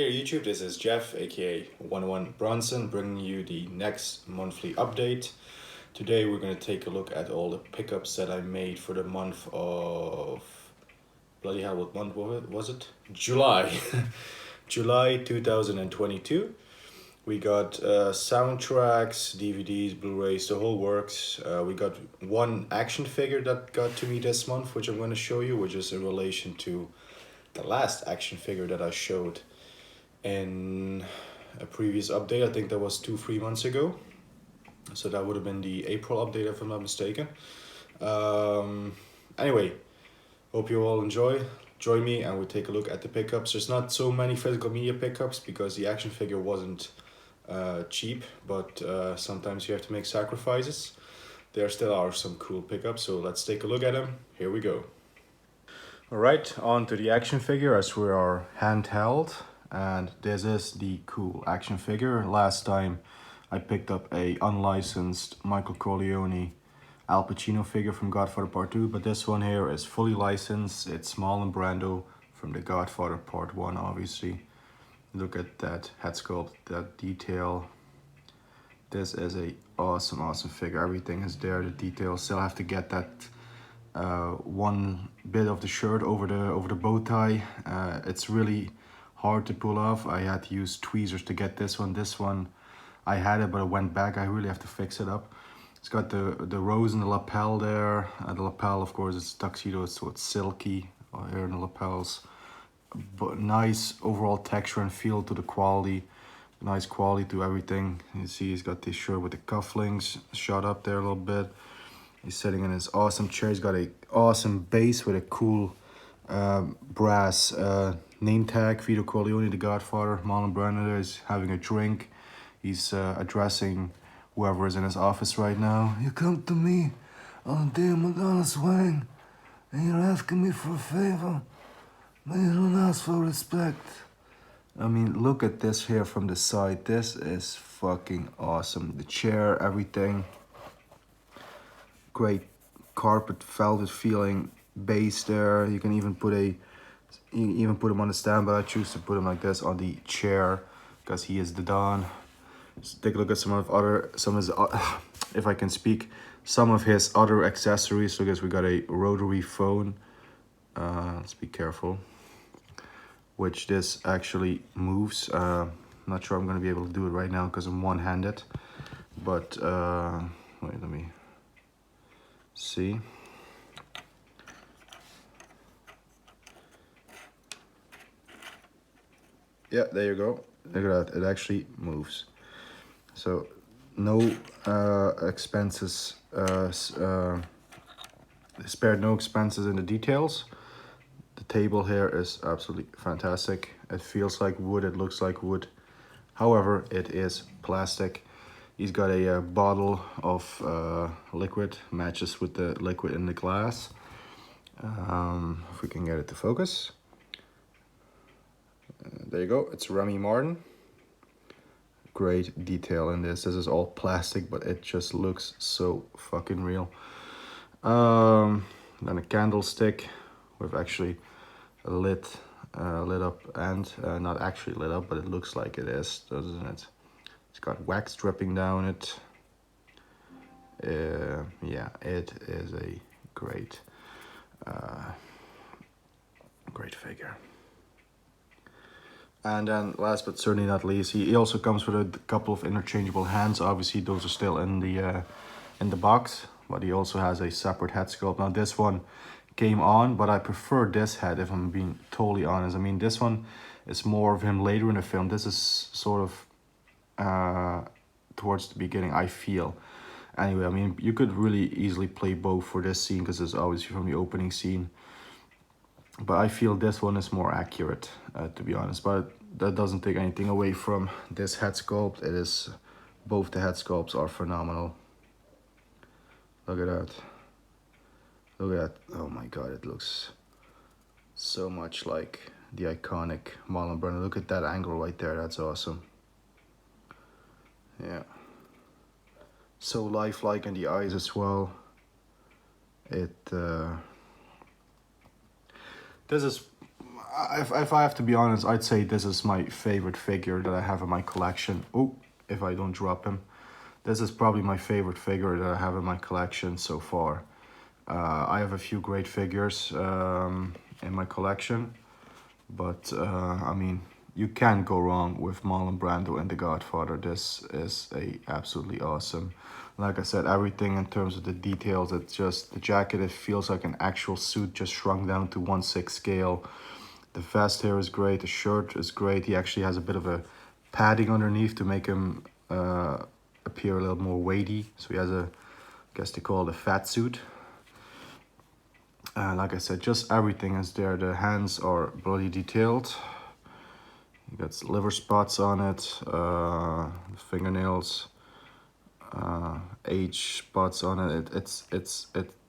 Hey YouTube, this is Jeff, aka 11 Bronson, bringing you the next monthly update. Today we're going to take a look at all the pickups that I made for the month of... Bloody hell, what month was it? July. July 2022. We got soundtracks, DVDs, Blu-rays, the whole works. We got one action figure that got to me this month, which I'm going to show you, which is in relation to the last action figure that I showed in a previous update. I think that was 2-3 months ago, so that would have been the April update if I'm not mistaken. Anyway, hope you all join me and we take a look at the pickups. There's not so many physical media pickups because the action figure wasn't cheap, but sometimes you have to make sacrifices. There still are some cool pickups, so let's take a look at them. Here we go. Alright, on to the action figure as we are handheld. And this is the cool action figure. Last time I picked up a unlicensed Michael Corleone Al Pacino figure from Godfather Part 2, but this one here is fully licensed. It's Marlon Brando from The Godfather Part 1, obviously. Look at that head sculpt, that detail. This is a awesome figure. Everything is there, the details. Still have to get that one bit of the shirt over the bow tie. It's really hard to pull off. I had to use tweezers to get this one. This one, I had it, but it went back. I really have to fix it up. It's got the rose in the lapel there. The lapel, of course, it's tuxedo, so it's silky here in the lapels. But nice overall texture and feel to the quality. Nice quality to everything. You see he's got this shirt with the cufflinks shot up there a little bit. He's sitting in his awesome chair. He's got a awesome base with a cool brass name tag. Vito Corleone, the Godfather. Marlon Brando there is having a drink. He's addressing whoever is in his office right now. You come to me on the day Madonna's wedding and you're asking me for a favor, but you don't ask for respect. I mean, look at this here from the side. This is fucking awesome. The chair, everything. Great carpet velvet feeling base there. You can even put him on the stand, but I choose to put him like this on the chair because he is the Don. Let's take a look at some of his if I can speak, some of his other accessories. So I guess we got a rotary phone. Let's be careful. Which this actually moves. Not sure I'm gonna be able to do it right now because I'm one-handed. But wait, let me see. Yeah, there you go. Look at that, it actually moves. So no expenses, spared no expenses in the details. The table here is absolutely fantastic. It feels like wood, it looks like wood. However, it is plastic. He's got a bottle of liquid, matches with the liquid in the glass. If we can get it to focus. There you go, it's Remy Martin. Great detail in this. This is all plastic, but it just looks so fucking real. Then a candlestick with actually lit up and not actually lit up, but it looks like it is, doesn't it? It's got wax dripping down it. Yeah, it is a great figure. And then last but certainly not least, he also comes with a couple of interchangeable hands. Obviously those are still in the box, but he also has a separate head sculpt. Now this one came on, but I prefer this head if I'm being totally honest. I mean, this one is more of him later in the film. This is sort of towards the beginning, I feel. Anyway, I mean, you could really easily play both for this scene because it's obviously from the opening scene. But I feel this one is more accurate, to be honest. But that doesn't take anything away from this head sculpt. It is, both the head sculpts are phenomenal. Look at that. Look at that. Oh my god, it looks so much like the iconic Marlon Brando. Look at that angle right there. That's awesome. Yeah. So lifelike in the eyes as well. This is If I have to be honest, I'd say this is my favorite figure that I have in my collection. Oh, if I don't drop him. This is probably my favorite figure that I have in my collection so far. I have a few great figures in my collection, but I mean, you can't go wrong with Marlon Brando and The Godfather. This is absolutely awesome. Like I said, everything in terms of the details, it's just the jacket, it feels like an actual suit just shrunk down to 1/6 scale. The vest here is great, the shirt is great. He actually has a bit of a padding underneath to make him appear a little more weighty. So he has a, I guess they call it a fat suit. Like I said, just everything is there. The hands are bloody detailed. You got liver spots on it, fingernails, age spots on it.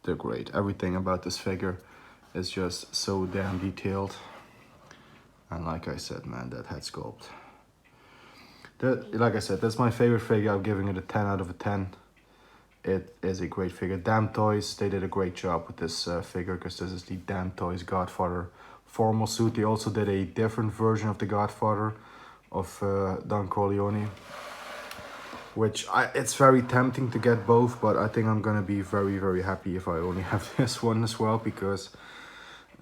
They're great. Everything about this figure is just so damn detailed. And like I said, man, that head sculpt. Like I said, that's my favorite figure. I'm giving it a 10 out of a 10. It is a great figure. Damn Toys, they did a great job with this figure, because this is the Damn Toys Godfather formal suit. They also did a different version of the Godfather of Don Corleone, which it's very tempting to get both, but I think I'm gonna be very, very happy if I only have this one as well, because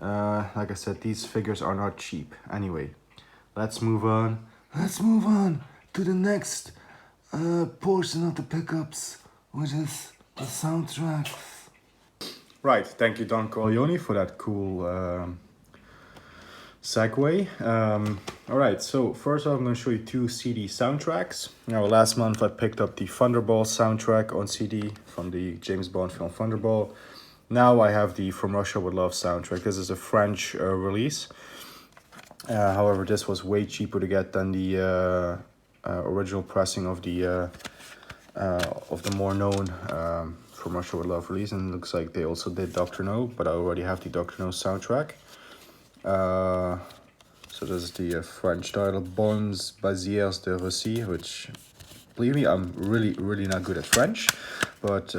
like I said, these figures are not cheap. Anyway, let's move on. Let's move on to the next portion of the pickups, which is the soundtracks. Right, thank you Don Corleone for that cool segue. Alright, so first off I'm going to show you two CD soundtracks. Now last month I picked up the Thunderball soundtrack on CD from the James Bond film Thunderball. Now I have the From Russia With Love soundtrack. This is a French release. However, this was way cheaper to get than the original pressing of the more known From Russia With Love release. And it looks like they also did Dr. No, but I already have the Dr. No soundtrack. So this is the French title, Bons Baziers de Russie, which, believe me, I'm really not good at French, but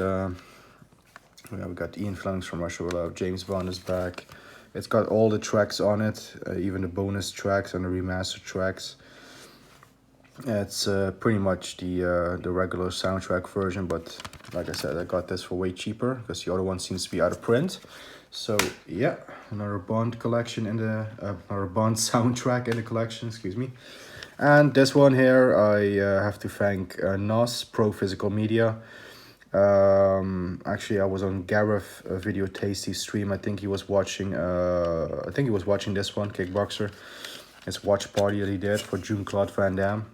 yeah, we got Ian Fleming's From Russia With Love, James Bond is back. It's got all the tracks on it, even the bonus tracks and the remastered tracks. It's pretty much the regular soundtrack version, but like I said, I got this for way cheaper because the other one seems to be out of print. So yeah, another Bond collection in the another Bond soundtrack in the collection, excuse me. And this one here, I have to thank Nos Pro Physical Media. Actually, I was on Gareth Video Tasty stream. I think he was watching this one, Kickboxer, his watch party that he did for Jean-Claude Van Damme,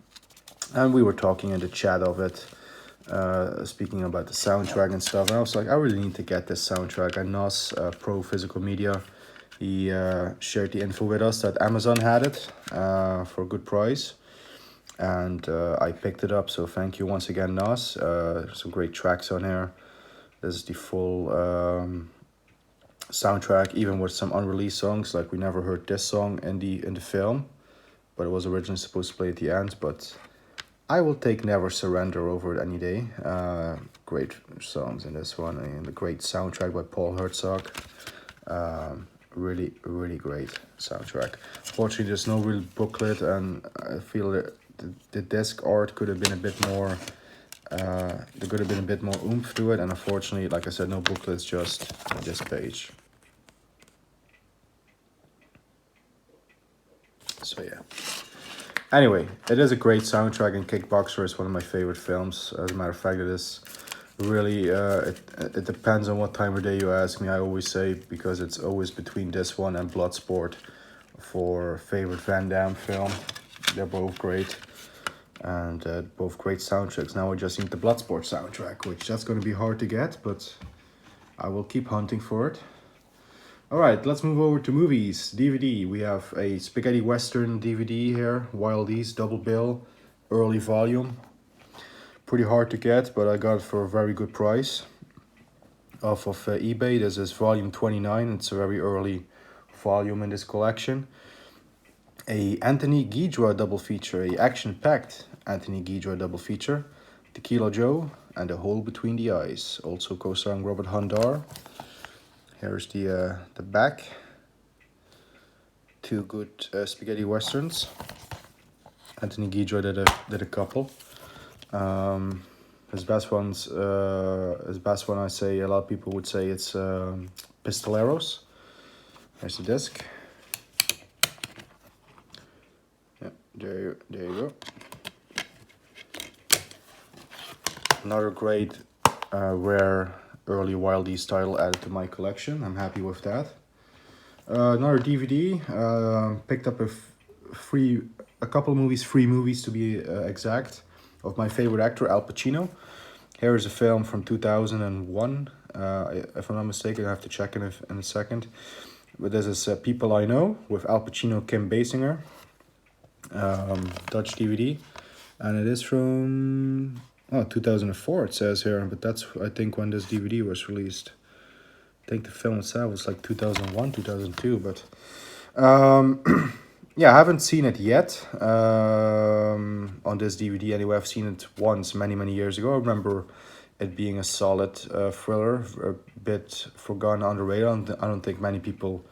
and we were talking in the chat of it, speaking about the soundtrack and stuff. And I was like, I really need to get this soundtrack. And Nos Pro Physical Media, he shared the info with us that Amazon had it for a good price. And I picked it up, so thank you once again, Nas. Some great tracks on here. This is the full soundtrack, even with some unreleased songs. Like we never heard this song in the film, but it was originally supposed to play at the end. But I will take Never Surrender over it any day. Great songs in this one, and the great soundtrack by Paul Herzog. Really great soundtrack. Fortunately, there's no real booklet, and I feel that the disc art could have been a bit more, there could have been a bit more oomph to it, and unfortunately, like I said, no booklets, just this page. So yeah. Anyway, it is a great soundtrack, and Kickboxer is one of my favorite films. As a matter of fact, it is really, it depends on what time of day you ask me. I always say, because it's always between this one and Bloodsport for favorite Van Damme film. They're both great, and both great soundtracks. Now I just need the Bloodsport soundtrack, which that's going to be hard to get, but I will keep hunting for it. Alright, let's move over to movies. DVD. We have a Spaghetti Western DVD here, Wild East double bill, early volume. Pretty hard to get, but I got it for a very good price off of eBay. This is volume 29. It's a very early volume in this collection. A Anthony Guidra double feature, a action-packed Anthony Guidra double feature, Tequila Joe and A Hole Between the Eyes, also co-starring Robert Hundar. Here's the back. two good spaghetti westerns. Anthony Guidra did a couple. His best one, I say, a lot of people would say it's Pistoleros. There's the disc. Yeah, there you go. Another great, rare, early Wild East title added to my collection. I'm happy with that. Another DVD. Picked up a couple of movies, 3 movies to be exact, of my favorite actor, Al Pacino. Here is a film from 2001. If I'm not mistaken, I have to check in a second. But this is People I Know with Al Pacino, Kim Basinger. Dutch DVD. And it is from 2004 it says here. But that's, I think, when this DVD was released. I think the film itself was like 2001, 2002. But yeah, I haven't seen it yet on this DVD anyway. I've seen it once many years ago. I remember it being a solid thriller, a bit forgotten, underrated. I don't think many people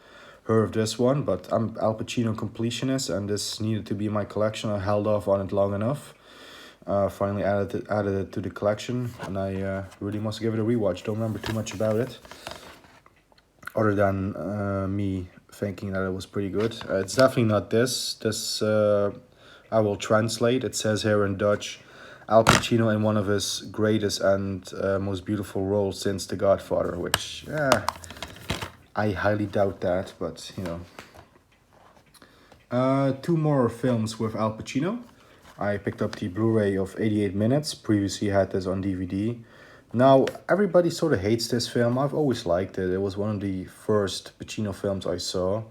heard of this one, but I'm Al Pacino completionist, and this needed to be in my collection. I held off on it long enough. Finally added it to the collection, and I really must give it a rewatch. Don't remember too much about it, other than me thinking that it was pretty good. It's definitely not this. This I will translate. It says here in Dutch, Al Pacino in one of his greatest and most beautiful roles since The Godfather, which I highly doubt that, but you know. 2 more films with Al Pacino. I picked up the Blu-ray of 88 Minutes. Previously had this on DVD. Now, everybody sort of hates this film. I've always liked it. It was one of the first Pacino films I saw.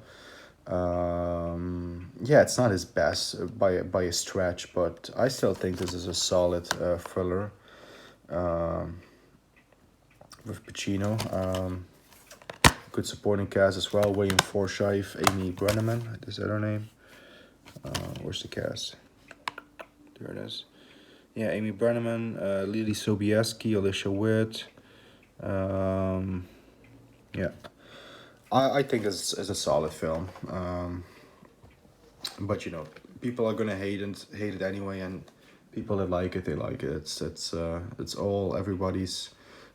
Yeah, it's not his best by a stretch, but I still think this is a solid thriller with Pacino. Good supporting cast as well. William Forsythe, Amy Brenneman. Is that her name? Where's the cast? There it is. Yeah, Amy Brenneman, Lily Sobieski, Alicia Witt. Yeah. I think it's a solid film. But you know, people are gonna hate it anyway, and people that like it, they like it. It's all everybody's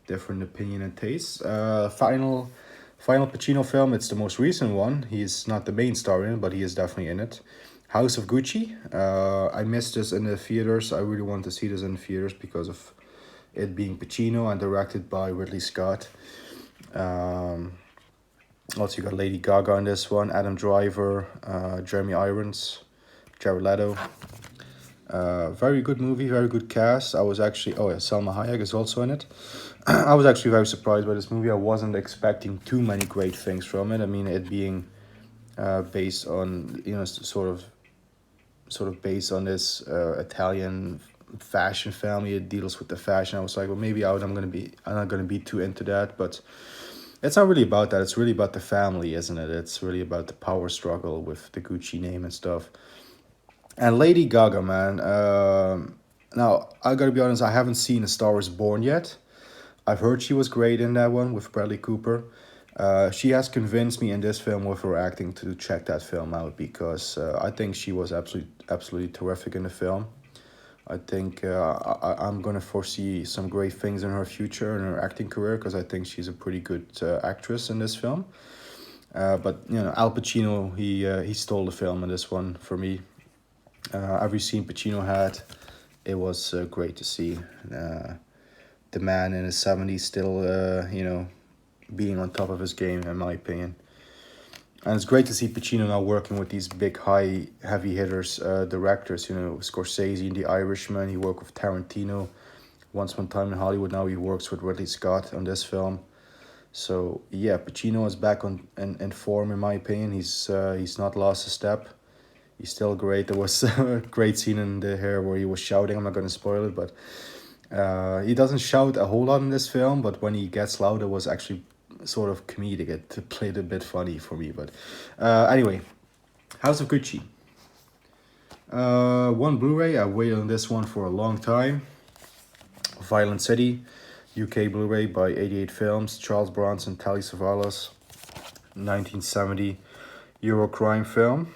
different opinion and taste. Final Pacino film. It's the most recent one. He's not the main star in it, but he is definitely in it. House of Gucci. I missed this in the theaters. I really want to see this in the theaters because of it being Pacino and directed by Ridley Scott. Also, you got Lady Gaga in this one, Adam Driver, Jeremy Irons, Jared Leto. Very good movie, very good cast. I was actually, Salma Hayek is also in it. I was actually very surprised by this movie. I wasn't expecting too many great things from it. I mean, it being based on, you know, sort of based on this Italian fashion family. It deals with the fashion. I was like, well, maybe I'm not gonna be too into that, but it's not really about that. It's really about the family, isn't it? It's really about the power struggle with the Gucci name and stuff. And Lady Gaga, man. Now, I gotta be honest, I haven't seen A Star Is Born yet. I've heard she was great in that one with Bradley Cooper. She has convinced me in this film with her acting to check that film out because I think she was absolutely terrific in the film. I think I'm going to foresee some great things in her future in her acting career because I think she's a pretty good actress in this film. But, you know, Al Pacino, he stole the film in this one for me. Every scene Pacino had, it was great to see. The man in his 70s still, you know, being on top of his game, in my opinion. And it's great to see Pacino now working with these big, high, heavy hitters, directors. You know, Scorsese in The Irishman. He worked with Tarantino Once Upon a Time in Hollywood. Now he works with Ridley Scott on this film. So yeah, Pacino is back in form, in my opinion. He's not lost a step. He's still great. There was a great scene in here where he was shouting. I'm not going to spoil it, but he doesn't shout a whole lot in this film. But when he gets loud, it was actually sort of comedic. It played a bit funny for me, but anyway, House of Gucci. One Blu-ray. I waited on this one for a long time. Violent City, UK Blu-ray by 88 Films. Charles Bronson, Telly Savalas, 1970. Euro crime film,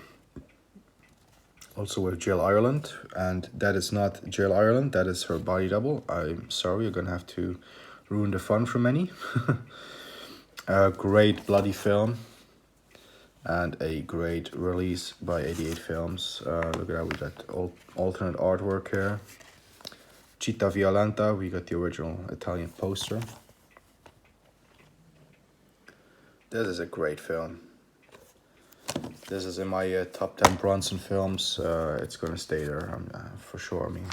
also with Jill Ireland, and that is not Jill Ireland, that is her body double. I'm sorry, you're gonna have to ruin the fun for many. A great bloody film, and a great release by 88 Films. Look at that, we got alternate artwork here. Città Violenta, we got the original Italian poster. This is a great film. This is in my top 10 Bronson films. It's gonna stay there for sure. I mean,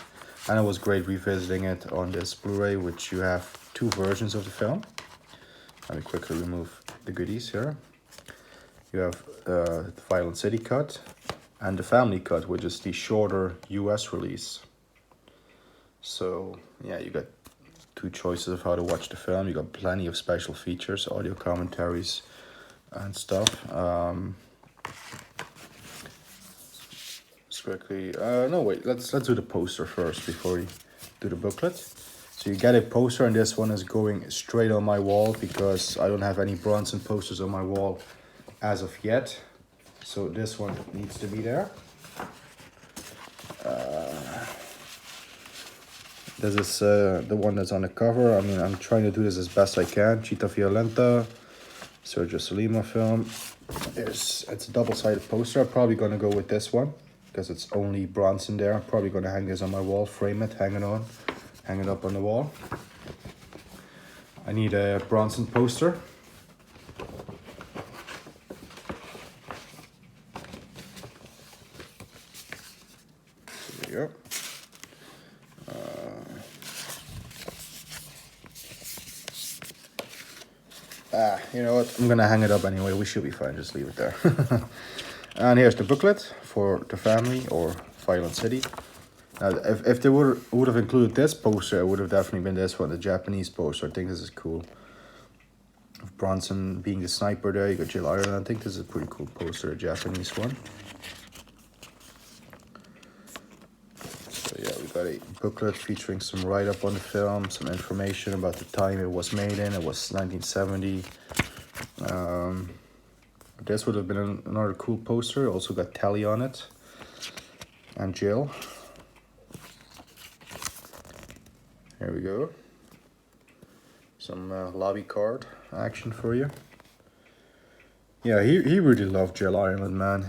and it was great revisiting it on this Blu-ray, which you have two versions of the film. Let me quickly remove the goodies here. You have the Violent City cut and the family cut, which is the shorter US release. So yeah, you got two choices of how to watch the film. You got plenty of special features, audio commentaries and stuff. Quickly, no wait, let's do the poster first before we do the booklet. So you get a poster, and this one is going straight on my wall because I don't have any Bronson posters on my wall as of yet. So this one needs to be there. This is the one that's on the cover. I mean, I'm trying to do this as best I can. Città Violenta, Sergio Solima film. It's a double-sided poster. I'm probably gonna go with this one because it's only Bronson there. I'm probably gonna hang this on my wall, frame it, hang it up on the wall. I need a Bronson poster. There you go. You know what? I'm gonna hang it up anyway. We should be fine. Just leave it there. And here's the booklet for the family or Violent City. Now, if they would have included this poster, it would have definitely been this one, the Japanese poster. I think this is cool. Of Bronson being the sniper there. You got Jill Ireland. I think this is a pretty cool poster, a Japanese one. So yeah, we got a booklet featuring some write-up on the film, some information about the time it was made in. It was 1970. This would have been another cool poster. Also got Telly on it and Jill. Here we go. Some lobby card action for you. Yeah, he really loved Jill Ireland, man.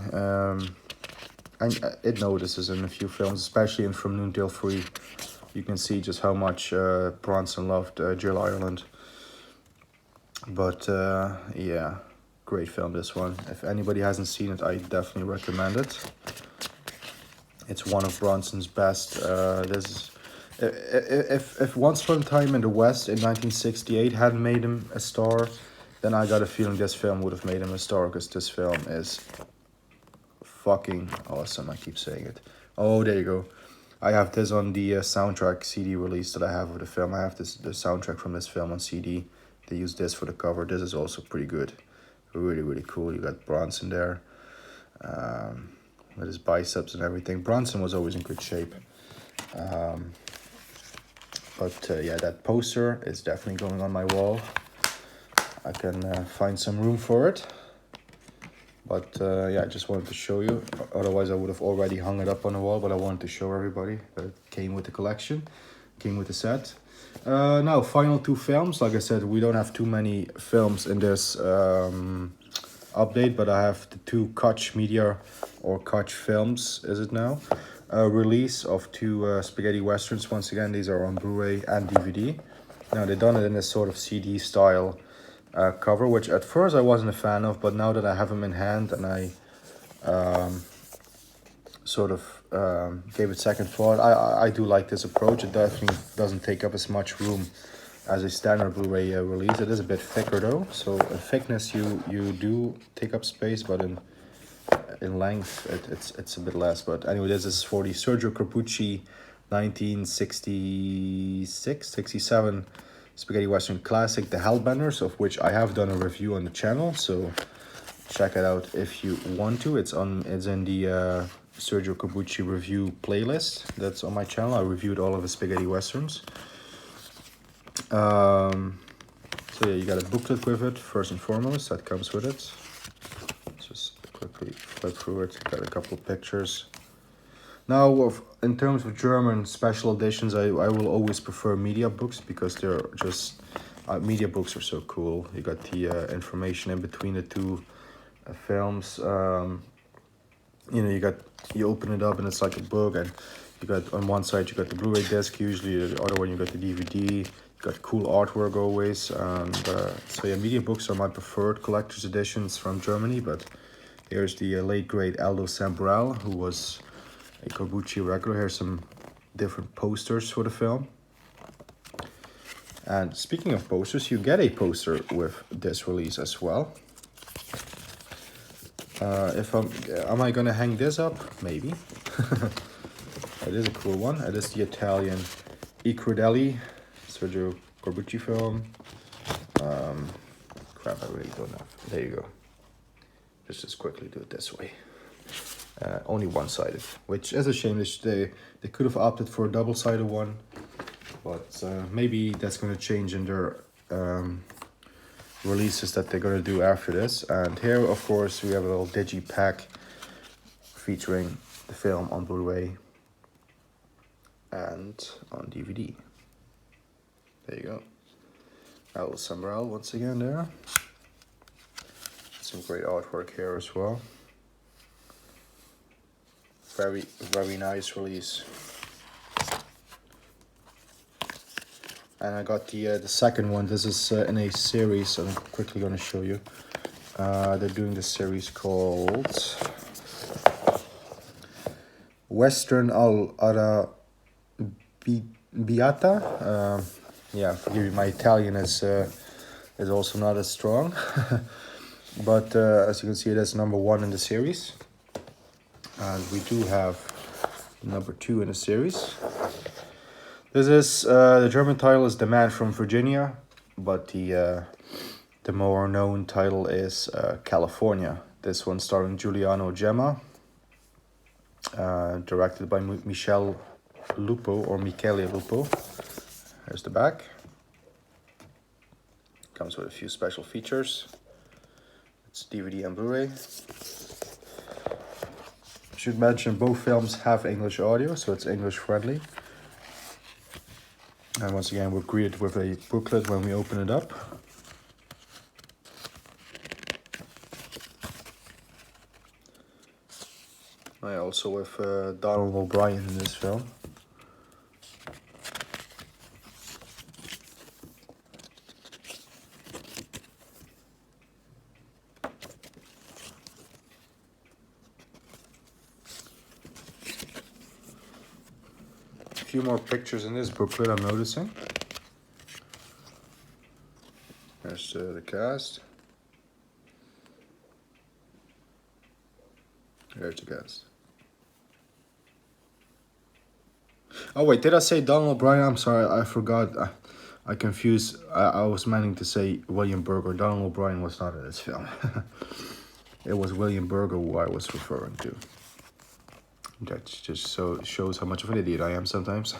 And it notices in a few films, especially in From Noon Till 3. You can see just how much Bronson loved Jill Ireland. But yeah, great film, this one. If anybody hasn't seen it, I definitely recommend it. It's one of Bronson's best. If Once Upon a Time in the West in 1968 hadn't made him a star, then I got a feeling this film would have made him a star, because this film is fucking awesome. I keep saying it. Oh, there you go. I have this on the soundtrack CD release that I have of the film. I have the soundtrack from this film on CD. They use this for the cover. This is also pretty good. Really, really cool. You got Bronson there with his biceps and everything. Bronson was always in good shape. But yeah, that poster is definitely going on my wall. I can find some room for it. But yeah, I just wanted to show you. Otherwise, I would have already hung it up on the wall. But I wanted to show everybody that it came with the collection, came with the set. Now, final two films. Like I said, we don't have too many films in this update, but I have the two Koch Media or Koch Films, is it now? Release of two spaghetti westerns. Once again, these are on Blu-ray and DVD. Now, they've done it in this sort of CD style cover, which at first I wasn't a fan of, but now that I have them in hand and I sort of gave it second thought, I do like this approach. It definitely doesn't take up as much room as a standard Blu-ray release. It is a bit thicker though, so in thickness you do take up space, but in length it's a bit less. But anyway, this is for the Sergio Corbucci 1967 spaghetti western classic, The Hellbenders, of which I have done a review on the channel, so check it out if you want to. It's in the Sergio Corbucci review playlist that's on my channel. I reviewed all of the spaghetti westerns. So yeah, you got a booklet with it first and foremost. That comes with it. Just quickly quickly flip through it. Got a couple of pictures. Now, in terms of German special editions, I will always prefer media books because they're just media books are so cool. You got the information in between the two films. You open it up and it's like a book, and you got on one side you got the Blu-ray disc, usually the other one you got the DVD. You got cool artwork always, and so yeah, media books are my preferred collector's editions from Germany. But here's the late great Aldo Sambrel, who was a Corbucci regular. Here's some different posters for the film. And speaking of posters, you get a poster with this release as well. Am I gonna hang this up? Maybe. It is a cool one. It is the Italian I Crudeli, Sergio Corbucci film. Crap, I really don't know. There you go. Just quickly do it this way. Only one-sided, which is a shame. They could have opted for a double-sided one, but maybe that's going to change in their releases that they're going to do after this. And here, of course, we have a little digipack featuring the film on Blu-ray and on DVD. There you go. Aldo Sambrel once again there. Some great artwork here as well. Very, very nice release. And I got the second one. This is in a series. I'm quickly going to show you. They're doing this series called Western All'Arabiata. Yeah, forgive me, my Italian is also not as strong. But as you can see, it is number 1 in the series. And we do have number 2 in the series. This is the German title is The Man from Virginia, but the more known title is California. This one starring Giuliano Gemma, directed by Michele Lupo. Here's the back. Comes with a few special features. It's DVD and Blu-ray. Should mention both films have English audio, so it's English friendly. And once again, we're greeted with a booklet when we open it up. I also with Donald O'Brien in this film. Few more pictures in this booklet I'm noticing. There's the cast. There's the cast. Oh wait, did I say Donald O'Brien? I'm sorry, I forgot. I confused. I was meaning to say William Berger. Donald O'Brien was not in this film. It was William Berger who I was referring to. That just shows how much of an idiot I am sometimes.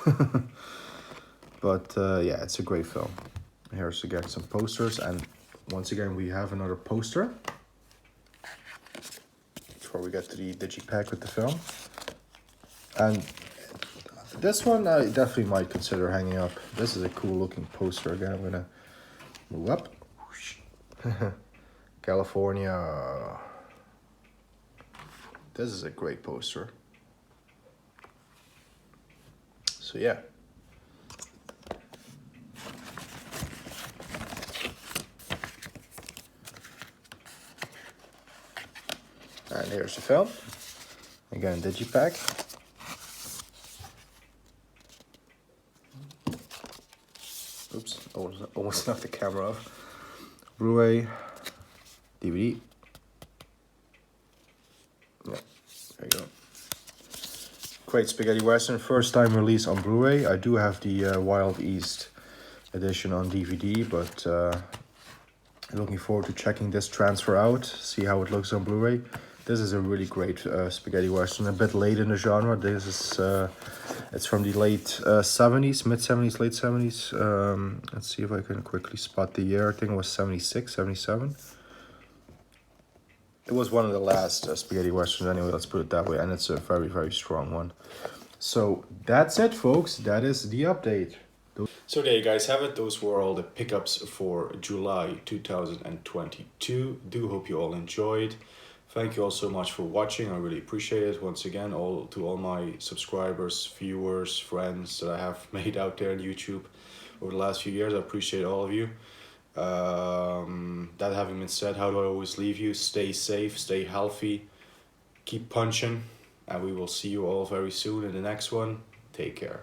But yeah, it's a great film. Here's again some posters, and once again we have another poster before we get to the digipack with the film. And this one I definitely might consider hanging up. This is a cool looking poster. Again, I'm gonna move up. California. This is a great poster. So yeah. And here's the film. Again, digipack. Oops, almost knocked the camera off. Blu-ray, DVD. Yeah, there you go. Great spaghetti western, first time release on Blu-ray. I do have the Wild East edition on DVD, but looking forward to checking this transfer out, see how it looks on Blu-ray. This is a really great spaghetti western, a bit late in the genre. This is it's from the late 70s, mid 70s, late 70s. Let's see if I can quickly spot the year. I think it was 76, 77. It was one of the last spaghetti westerns anyway, let's put it that way, and it's a very, very strong one. So that's it, folks. That is the update. So there you guys have it. Those were all the pickups for July 2022. Do hope you all enjoyed. Thank you all so much for watching. I really appreciate it. Once again, all my subscribers, viewers, friends that I have made out there on YouTube over the last few years. I appreciate all of you. That having been said, how do I always leave you? Stay safe, stay healthy, keep punching, and we will see you all very soon in the next one. Take care.